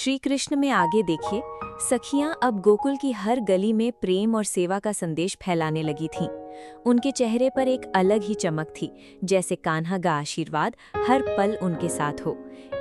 श्री कृष्ण में आगे देखिए, सखियां अब गोकुल की हर गली में प्रेम और सेवा का संदेश फैलाने लगी थीं। उनके चेहरे पर एक अलग ही चमक थी, जैसे कान्हा का आशीर्वाद हर पल उनके साथ हो।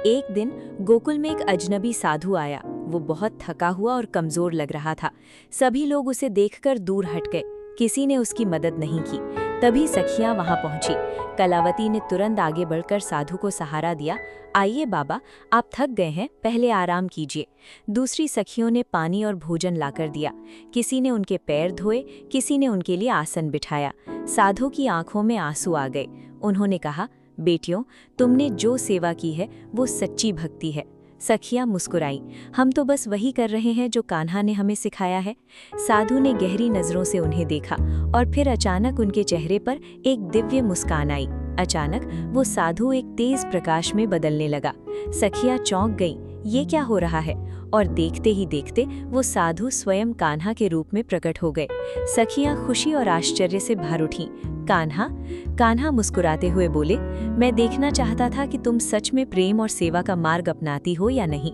एक दिन गोकुल में एक अजनबी साधु आया। वो बहुत थका हुआ और कमजोर लग रहा था। सभी लोग उसे देखकर दूर हट गए। किसी ने उसकी मदद नहीं की। तभी सखियां वहां पहुंची। कलावती ने तुरंत आगे बढ़कर साधु को सहारा दिया। आइए बाबा, आप थक गए हैं, पहले आराम कीजिए। दूसरी सखियों ने पानी और भोजन लाकर दिया। किसी ने उनके पैर धोए, किसी ने उनके लिए आसन बिठाया। साधु की आंखों में आंसू आ गए। उन्होंने कहा, बेटियों, तुमने जो सेवा की है वो सच्ची भक्ति है। सखियां मुस्कुराई। हम तो बस वही कर रहे हैं जो कान्हा ने हमें सिखाया है। साधु ने गहरी नजरों से उन्हें देखा और फिर अचानक उनके चेहरे पर एक दिव्य मुस्कान आई। अचानक वो साधु एक तेज प्रकाश में बदलने लगा। सखियां चौंक गईं, ये क्या हो रहा है? और देखते ही देखते वो साधु स्वयं कान्हा के रूप में प्रकट हो गए। सखियां खुशी और आश्चर्य से भर उठीं। कान्हा? कान्हा मुस्कुराते हुए बोले, मैं देखना चाहता था कि तुम सच में प्रेम और सेवा का मार्ग अपनाती हो या नहीं।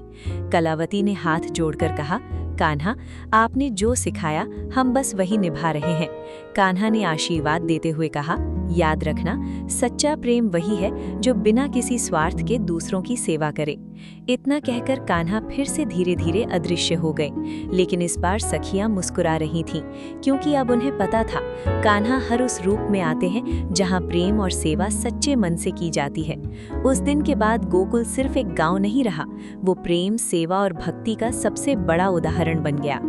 कलावती ने हाथ जोड़कर कहा, कान्हा, आपने जो सिखाया हम बस वही निभा रहे हैं। कान्हा ने आशीर्वाद देते हुए कहा, याद रखना, सच्चा प्रेम वही है जो बिना किसी स्वार्थ के दूसरों की सेवा करे। इतना कहकर कान्हा फिर से धीरे धीरे अदृश्य हो गए। लेकिन इस बार सखियां मुस्कुरा रही थीं, क्योंकि अब उन्हें पता था कान्हा हर उस रूप में आते हैं जहां प्रेम और सेवा सच्चे मन से की जाती है। उस दिन के बाद गोकुल सिर्फ एक गांव नहीं रहा, वो प्रेम, सेवा और भक्ति का सबसे बड़ा उदाहरण बन गया।